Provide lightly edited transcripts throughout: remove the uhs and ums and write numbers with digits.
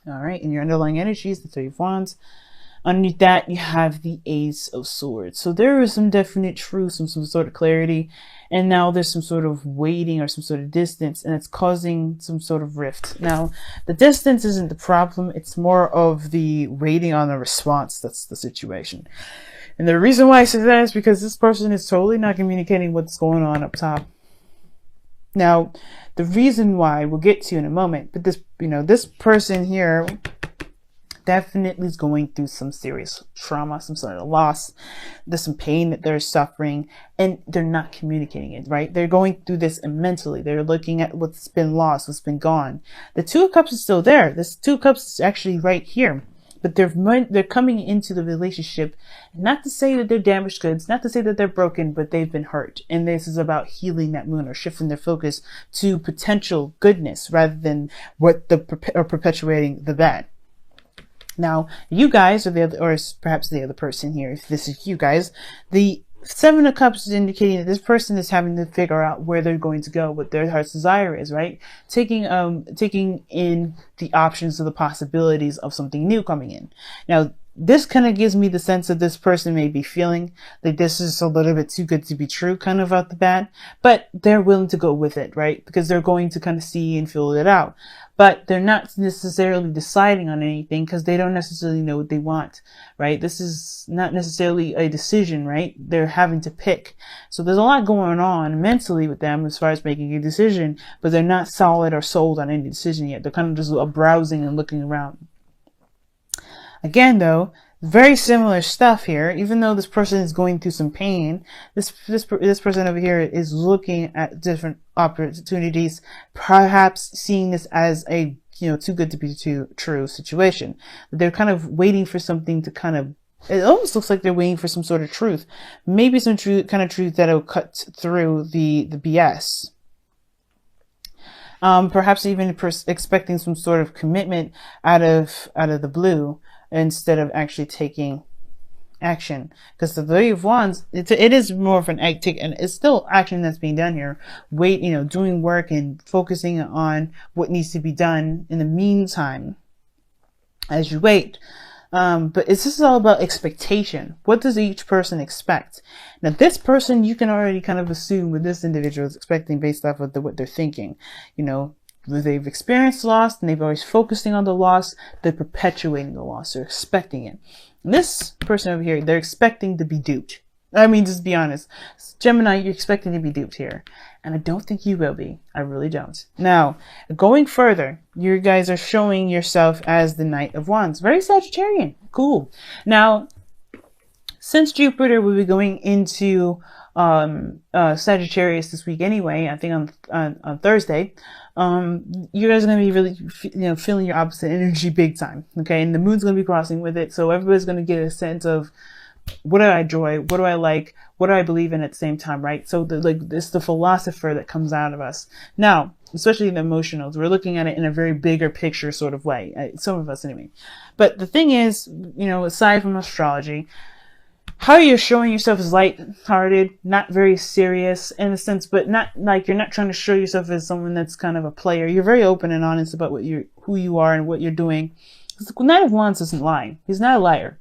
All right, in your underlying energies, the Three of Wands. Underneath that, you have the Ace of Swords. So there is some definite truth, some sort of clarity. And now there's some sort of waiting or some sort of distance, and it's causing some sort of rift. Now, the distance isn't the problem. It's more of the waiting on a response. That's the situation. And the reason why I say that is because this person is totally not communicating what's going on up top. Now, the reason why we'll get to in a moment, but this person here definitely is going through some serious trauma, some sort of loss. There's some pain that they're suffering, and they're not communicating it, right? They're going through this mentally. They're looking at what's been lost, what's been gone. The Two of Cups is still there. This Two of Cups is actually right here. But they're coming into the relationship, not to say that they're damaged goods, not to say that they're broken, but they've been hurt. And this is about healing that wound or shifting their focus to potential goodness rather than perpetuating the bad. Now, you guys, or perhaps the other person here, if this is you guys, the Seven of Cups is indicating that this person is having to figure out where they're going to go, what their heart's desire is, right? Taking in the options of the possibilities of something new coming in. Now, this kind of gives me the sense that this person may be feeling like this is a little bit too good to be true, kind of out the bat, but they're willing to go with it, right? Because they're going to kind of see and feel it out. But they're not necessarily deciding on anything because they don't necessarily know what they want, right? This is not necessarily a decision, right? They're having to pick. So there's a lot going on mentally with them as far as making a decision, but they're not solid or sold on any decision yet. They're kind of just browsing and looking around. Again, though, very similar stuff here. Even though this person is going through some pain, this person over here is looking at different opportunities, perhaps seeing this as a too good to be true situation. They're kind of waiting for something to kind of. It almost looks like they're waiting for some sort of truth, maybe some truth that'll cut through the BS. Perhaps even expecting some sort of commitment out of the blue, instead of actually taking action, because the Three of Wands, it is more of an act, and it's still action that's being done here. Doing work and focusing on what needs to be done in the meantime as you wait. But this is all about expectation. What does each person expect? Now, this person, you can already kind of assume what this individual is expecting based off of what they're thinking. They've experienced loss and they've always focusing on the loss. They're perpetuating the loss. They're expecting it. And this person over here, they're expecting to be duped. I mean, just be honest. Gemini, you're expecting to be duped here. And I don't think you will be. I really don't. Now, going further, you guys are showing yourself as the Knight of Wands. Very Sagittarian. Cool. Now, since Jupiter will be going into Sagittarius this week anyway, I think on Thursday, you guys are going to be really, feeling your opposite energy big time. Okay. And the moon's going to be crossing with it. So everybody's going to get a sense of what do I enjoy? What do I like? What do I believe in at the same time? Right. So it's the philosopher that comes out of us now, especially the emotionals. We're looking at it in a very bigger picture sort of way. Some of us anyway. But the thing is, aside from astrology, how you're showing yourself is light-hearted, not very serious in a sense, but not like you're not trying to show yourself as someone that's kind of a player. You're very open and honest about who you are and what you're doing. The Knight of Wands doesn't lie. He's not a liar.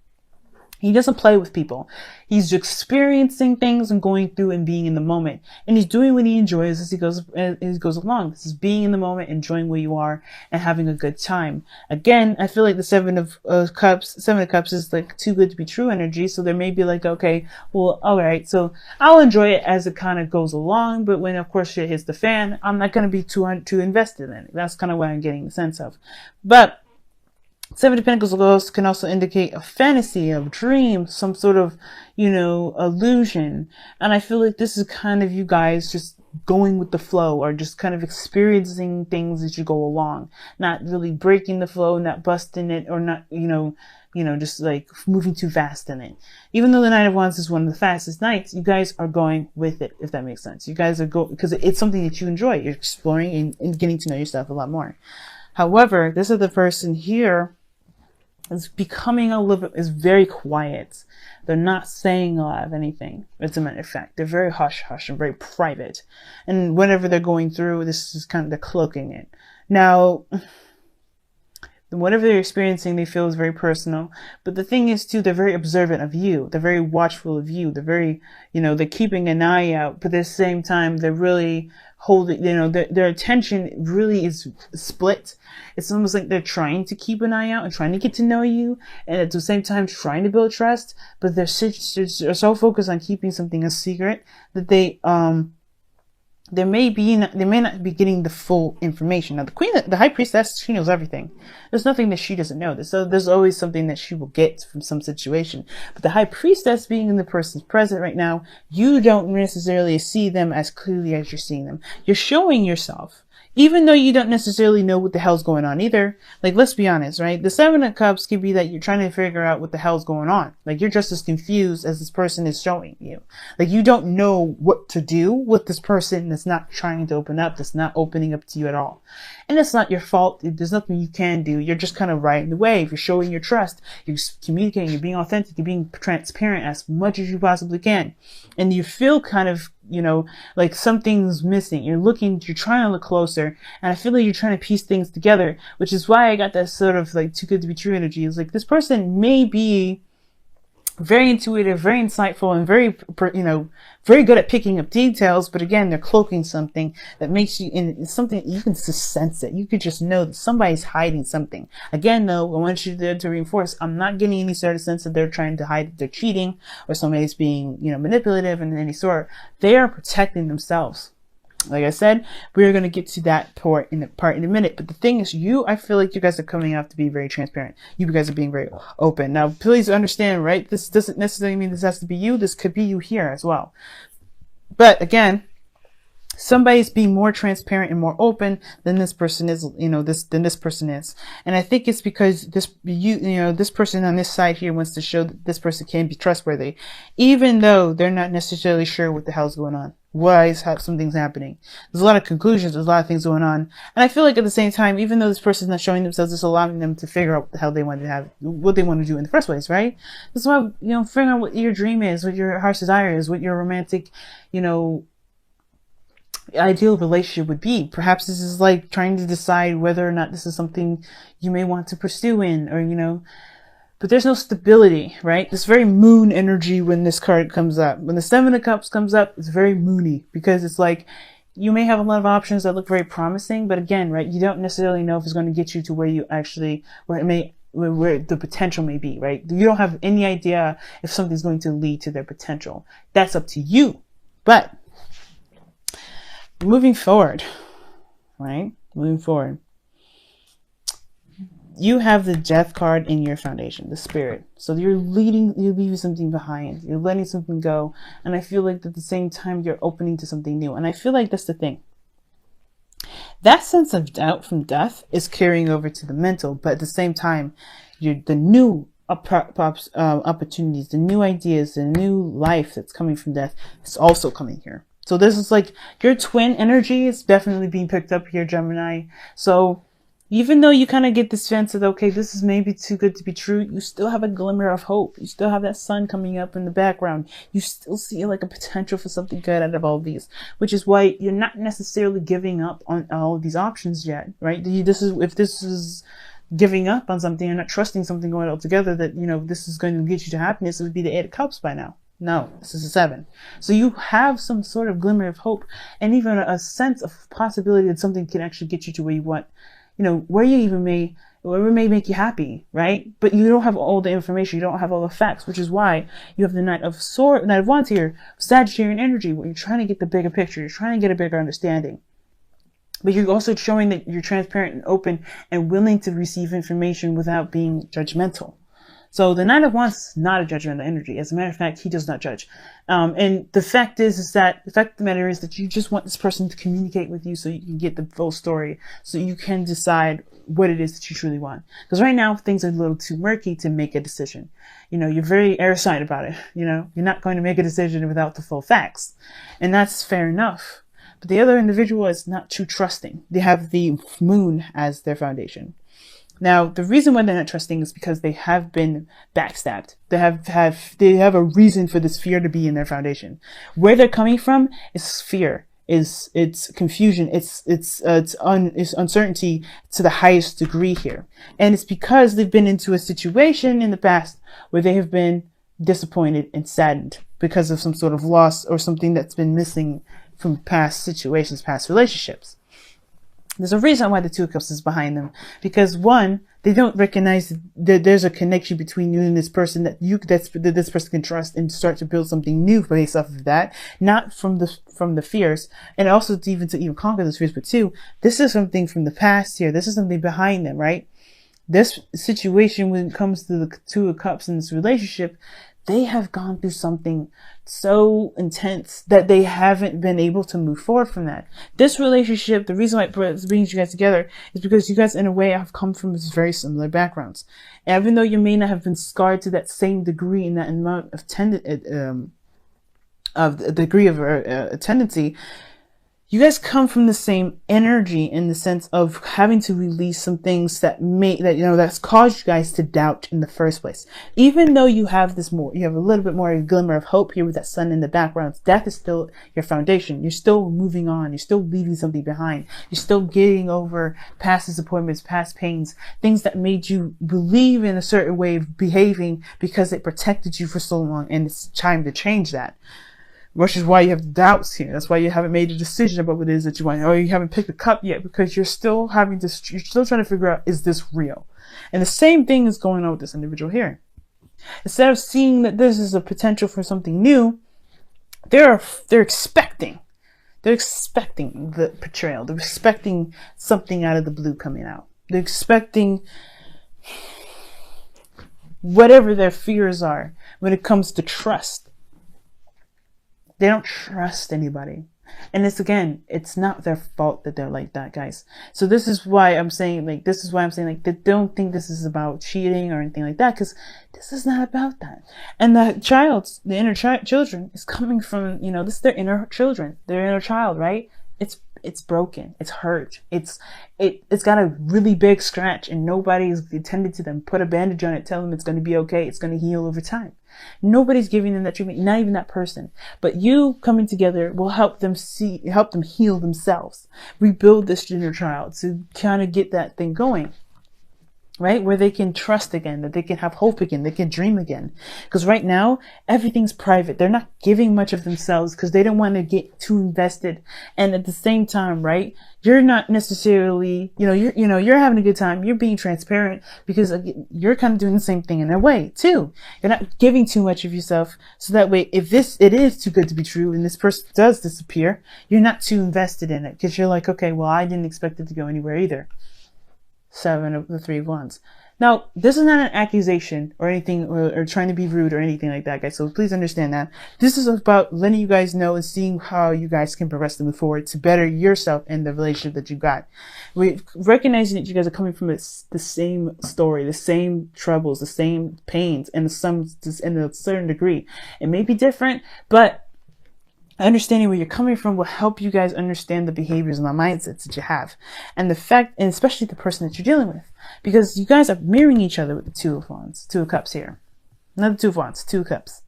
He doesn't play with people. He's experiencing things and going through and being in the moment. And he's doing what he enjoys as he goes along. This is being in the moment, enjoying where you are, and having a good time. Again, I feel like the Seven of Cups is like too good to be true energy. So there may be like, okay, well, all right. So I'll enjoy it as it kind of goes along. But when, of course, shit hits the fan, I'm not going to be too invested in it. That's kind of what I'm getting the sense of. But Seven of Pentacles can also indicate a fantasy, a dream, some sort of, illusion. And I feel like this is kind of you guys just going with the flow, or just kind of experiencing things as you go along, not really breaking the flow, not busting it, or not, just like moving too fast in it. Even though the Knight of Wands is one of the fastest knights, you guys are going with it, if that makes sense. You guys are because it's something that you enjoy. You're exploring and getting to know yourself a lot more. However, this other person here is becoming is very quiet. They're not saying a lot of anything. As a matter of fact, they're very hush-hush and very private. And whenever they're going through, this is kind of, they're cloaking it. Now, whatever they're experiencing, they feel is very personal. But the thing is too, they're very observant of you. They're very watchful of you. They're very, they're keeping an eye out, but at the same time, they're really holding, their attention really is split. It's almost like they're trying to keep an eye out and trying to get to know you, and at the same time trying to build trust, but they're so focused on keeping something a secret that they may not be getting the full information. Now, the high priestess, she knows everything. There's nothing that she doesn't know. So there's always something that she will get from some situation. But the high priestess, being in the person's present right now, you don't necessarily see them as clearly as you're seeing them. You're showing yourself, even though you don't necessarily know what the hell's going on either. Like, let's be honest, right? The Seven of Cups could be that you're trying to figure out what the hell's going on. Like, you're just as confused as this person is showing you. Like, you don't know what to do with this person that's not trying to open up, that's not opening up to you at all. And it's not your fault. There's nothing you can do. You're just kind of riding the wave. You're showing your trust. You're communicating. You're being authentic. You're being transparent as much as you possibly can. And you feel kind of, like something's missing. You're trying to look closer. And I feel like you're trying to piece things together, which is why I got that sort of like too good to be true energy. It's like this person may be very intuitive, very insightful, and very good at picking up details. But again, they're cloaking something that makes you, and it's something you can just sense it. You could just know that somebody's hiding something. Again, though, I want you to reinforce, I'm not getting any sort of sense that they're trying to hide that they're cheating or somebody's being, manipulative in any sort. They are protecting themselves. Like I said, we're going to get to that part in a minute. But the thing is, I feel like you guys are coming out to be very transparent. You guys are being very open. Now, please understand, right? This doesn't necessarily mean this has to be you. This could be you here as well. But again, somebody's being more transparent and more open than this person is, than this person is. And I think it's because this person on this side here wants to show that this person can be trustworthy, even though they're not necessarily sure what the hell's going on. Why is something's happening? There's a lot of conclusions. There's a lot of things going on. And I feel like at the same time, even though this person's not showing themselves, it's allowing them to figure out what the hell they want to have, what they want to do in the first place, right? That's why, figuring out what your dream is, what your heart's desire is, what your romantic, ideal relationship would be. Perhaps this is like trying to decide whether or not this is something you may want to pursue in, or, but there's no stability, right? This very moon energy when this card comes up. When the Seven of Cups comes up, it's very moony because it's like you may have a lot of options that look very promising, but again, right, you don't necessarily know if it's going to get you to where the potential may be, right? You don't have any idea if something's going to lead to their potential. That's up to you. But moving forward, right? Moving forward. You have the Death card in your foundation, the Spirit. So you're leaving something behind. You're letting something go. And I feel like at the same time, you're opening to something new. And I feel like that's the thing. That sense of doubt from death is carrying over to the mental. But at the same time, the new opportunities, the new ideas, the new life that's coming from death is also coming here. So this is like your twin energy is definitely being picked up here, Gemini. So even though you kind of get this sense of, okay, this is maybe too good to be true, you still have a glimmer of hope. You still have that sun coming up in the background. You still see like a potential for something good out of all these, which is why you're not necessarily giving up on all of these options yet, right? If this is giving up on something, you're not trusting something going altogether that, this is going to get you to happiness, it would be the Eight of Cups by now. No, this is a 7. So you have some sort of glimmer of hope and even a sense of possibility that something can actually get you to where you want, wherever may make you happy, right? But you don't have all the information. You don't have all the facts, which is Knight of Wands here, Sagittarian energy, where you're trying to get the bigger picture. You're trying to get a bigger understanding. But you're also showing that you're transparent and open and willing to receive information without being judgmental. So the Knight of Wands is not a judgmental energy. As a matter of fact, he does not judge. And the fact is that the fact of the matter is that you just want this person to communicate with you so you can get the full story, so you can decide what it is that you truly want. Because right now things are a little too murky to make a decision. You're very airtight about it. You're not going to make a decision without the full facts. And that's fair enough. But the other individual is not too trusting. They have the moon as their foundation. Now, the reason why they're not trusting is because they have been backstabbed. They have a reason for this fear to be in their foundation. Where they're coming from is fear. it's confusion, it's uncertainty to the highest degree here. And it's because they've been into a situation in the past where they have been disappointed and saddened because of some sort of loss or something that's been missing from past situations, past relationships. There's a reason why the Two of Cups is behind them, because one, they don't recognize that there's a connection between you and this person that this person can trust and start to build something new based off of that, not from the fears, and also to even conquer those fears. But two, this is something from the past here. This is something behind them, right? This situation, when it comes to the Two of Cups in this relationship, they have gone through something so intense that they haven't been able to move forward from that. This relationship, the reason why it brings you guys together is because you guys, in a way, have come from very similar backgrounds. And even though you may not have been scarred to that same degree in that amount of tendency, you guys come from the same energy in the sense of having to release some things that's caused you guys to doubt in the first place. Even though you have a little bit more of a glimmer of hope here with that sun in the background, death is still your foundation. You're still moving on. You're still leaving something behind. You're still getting over past disappointments, past pains, things that made you believe in a certain way of behaving because it protected you for so long, and it's time to change that. Which is why you have doubts here. That's why you haven't made a decision about what it is that you want, or you haven't picked a cup yet, because you're still trying to figure out, is this real? And the same thing is going on with this individual here. Instead of seeing that this is a potential for something new, they're expecting the betrayal. They're expecting something out of the blue coming out. They're expecting whatever their fears are when it comes to trust. They don't trust anybody. And it's not their fault that they're like that, guys. So this is why I'm saying, they don't think this is about cheating or anything like that, because this is not about that. And the inner children is coming from, this is their inner children, their inner child, right? It's broken. It's hurt. It's got a really big scratch, and nobody's attended to them. Put a bandage on it. Tell them it's going to be okay. It's going to heal over time. Nobody's giving them that treatment. Not even that person. But you coming together will help them heal themselves. Rebuild this inner child to kind of get that thing going. Right? Where they can trust again, that they can have hope again, they can dream again. Because right now, everything's private. They're not giving much of themselves because they don't want to get too invested. And at the same time, right, you're not necessarily, you're having a good time. You're being transparent because you're kind of doing the same thing in a way too. You're not giving too much of yourself. So that way, if it is too good to be true and this person does disappear, you're not too invested in it because you're like, okay, well, I didn't expect it to go anywhere either. 7 of the 3 of Wands. Now, this is not an accusation or anything, or trying to be rude or anything like that, guys. So please understand that. This is about letting you guys know and seeing how you guys can progress to move forward to better yourself and the relationship that you got. We recognizing that you guys are coming from the same story, the same troubles, the same pains, and in a certain degree. It may be different, but understanding where you're coming from will help you guys understand the behaviors and the mindsets that you have. And and especially the person that you're dealing with. Because you guys are mirroring each other with the Two of Wands, Two of Cups here. Not the Two of Wands, Two of Cups.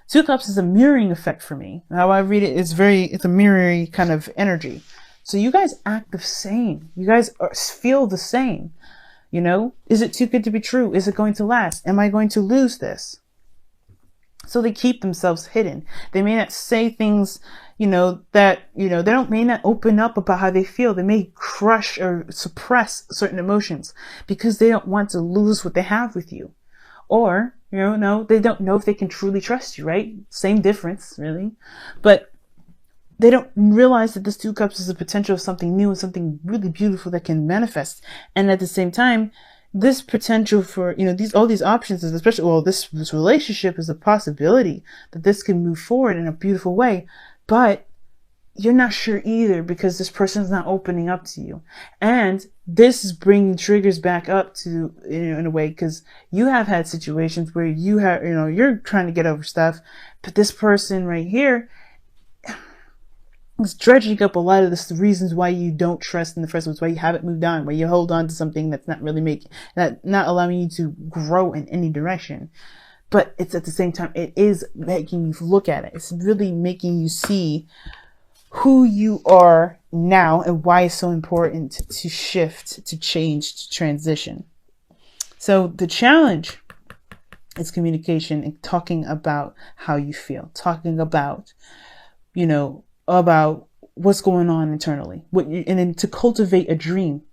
Two of Cups is a mirroring effect for me. How I read it is it's a mirroring kind of energy. So you guys act the same. You guys feel the same. Is it too good to be true? Is it going to last? Am I going to lose this? So they keep themselves hidden. They may not say things, they may not open up about how they feel. They may crush or suppress certain emotions because they don't want to lose what they have with you. Or, they don't know if they can truly trust you, right? Same difference, really. But they don't realize that this Two of Cups is a potential of something new and something really beautiful that can manifest. And at the same time, this potential for, all these options is this relationship is a possibility that this can move forward in a beautiful way, but you're not sure either because this person's not opening up to you. And this is bringing triggers back up to, in a way, because you have had situations where you're trying to get over stuff, but this person right here is dredging up a lot of the reasons why you don't trust in the first place, why you haven't moved on, why you hold on to something that's not really not allowing you to grow in any direction. But it's at the same time, it is making you look at it. It's really making you see who you are now and why it's so important to shift, to change, to transition. So the challenge is communication and talking about how you feel, talking about, about what's going on internally, and then to cultivate a dream,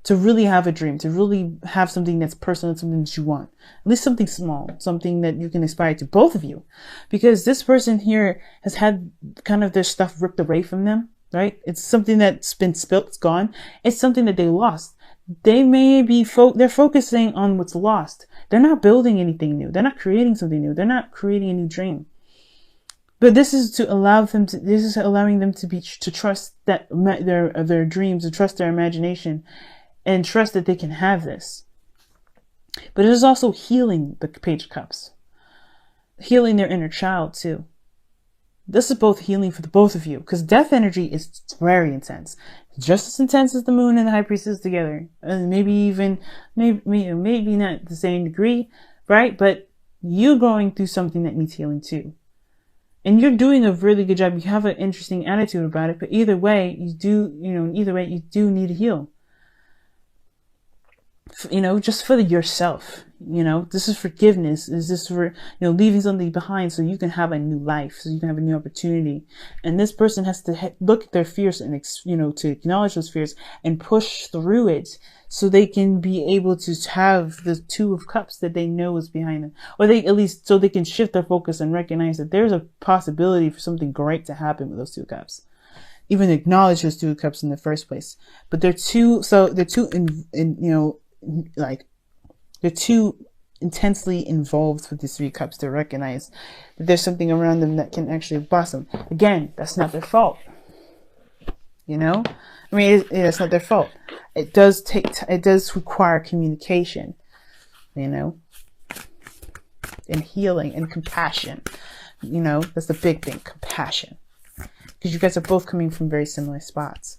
to really have a dream, to really have something that's personal, something that you want, at least something small, something that you can aspire to, both of you, because this person here has had kind of their stuff ripped away from them, right? It's something that's been spilt, it's gone. It's something that they lost. They may be, they're focusing on what's lost. They're not building anything new. They're not creating something new. They're not creating a new dream. But this is to allow them to, this is allowing them to trust that their dreams, to trust their imagination, and trust that they can have this. But it is also healing the Page of Cups, healing their inner child too. This is both healing for the both of you, because death energy is very intense, just as intense as the moon and the high priestess together, and maybe not the same degree, right? But you're going through something that needs healing too. And you're doing a really good job. You have an interesting attitude about it, but either way, you do need to heal. Just for yourself. This is forgiveness. Is this for, leaving something behind so you can have a new life, so you can have a new opportunity. And this person has to look at their fears and, to acknowledge those fears and push through it so they can be able to have the Two of Cups that they know is behind them. Or they, at least, so they can shift their focus and recognize that there's a possibility for something great to happen with those Two Cups. Even acknowledge those Two of Cups in the first place. But they're too intensely involved with these Three Cups to recognize that there's something around them that can actually blossom. Again, that's not their fault. It's not their fault. It does require communication, and healing and compassion. That's the big thing, compassion. Because you guys are both coming from very similar spots.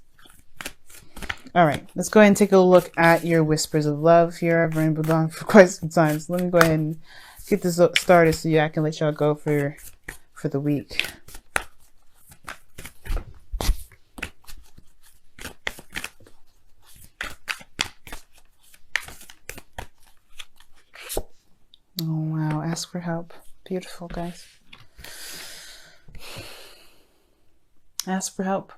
All right, let's go ahead and take a look at your whispers of love here. I've rambled on for quite some time, so let me go ahead and get this started so I can let y'all go for the week. Oh wow, ask for help. Beautiful, guys. Ask for help.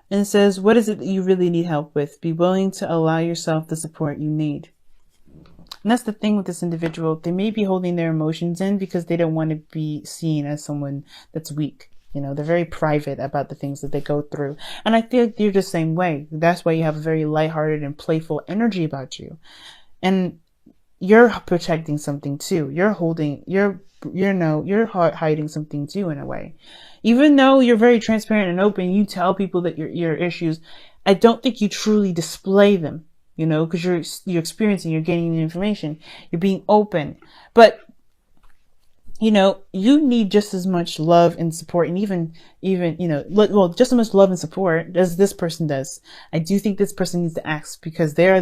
And it says, what is it that you really need help with? Be willing to allow yourself the support you need. And that's the thing with this individual. They may be holding their emotions in because they don't want to be seen as someone that's weak. They're very private about the things that they go through. And I feel like you're the same way. That's why you have a very lighthearted and playful energy about you. And you're protecting something too. You're hiding something too in a way. Even though you're very transparent and open, you tell people that your issues, I don't think you truly display them, because you're experiencing, you're gaining the information, you're being open. But, you need just as much love and support, and even, just as much love and support as this person does. I do think this person needs to ask, because they're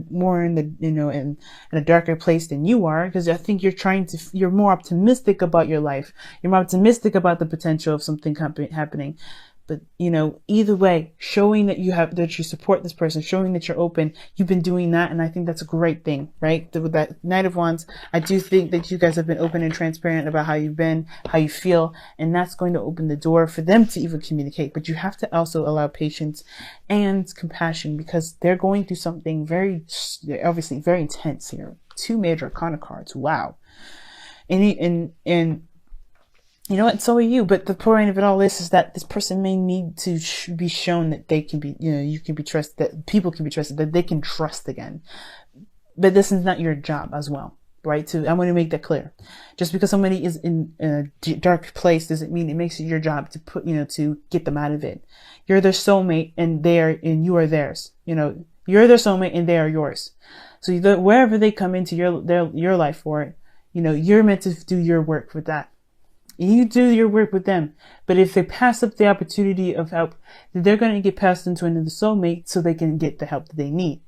more in the, in a darker place than you are, because I think you're more optimistic about your life. You're more optimistic about the potential of something happening. But, either way, showing that you support this person, showing that you're open, you've been doing that. And I think that's a great thing, right? With that Knight of Wands, I do think that you guys have been open and transparent about how you've been, how you feel. And that's going to open the door for them to even communicate. But you have to also allow patience and compassion, because they're going through something obviously very intense here. 2 major arcana cards. Wow. And you know what? So are you. But the point of it all is that this person may need to be shown that they can be, you can be trusted, that people can be trusted, that they can trust again. But this is not your job as well, right? So I want to make that clear. Just because somebody is in a dark place doesn't mean it makes it your job to to get them out of it. You're their soulmate and you are theirs. You're their soulmate and they are yours. So wherever they come into your life for, you're meant to do your work with that. You do your work with them. But if they pass up the opportunity of help, they're going to get passed into another soulmate so they can get the help that they need.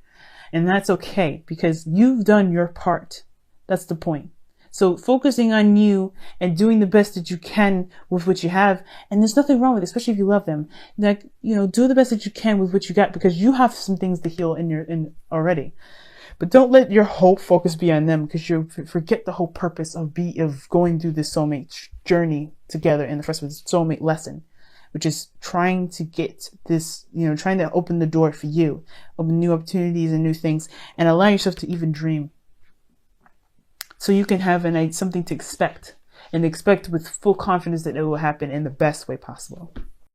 And that's okay, because you've done your part. That's the point. So focusing on you and doing the best that you can with what you have. And there's nothing wrong with it, especially if you love them. Like, do the best that you can with what you got, because you have some things to heal in already. But don't let your whole focus be on them, because you forget the whole purpose of going through this soulmate journey together in the first place, soulmate lesson, which is trying to get this, trying to open the door for you, open new opportunities and new things, and allow yourself to even dream. So you can have something to expect, and expect with full confidence that it will happen in the best way possible.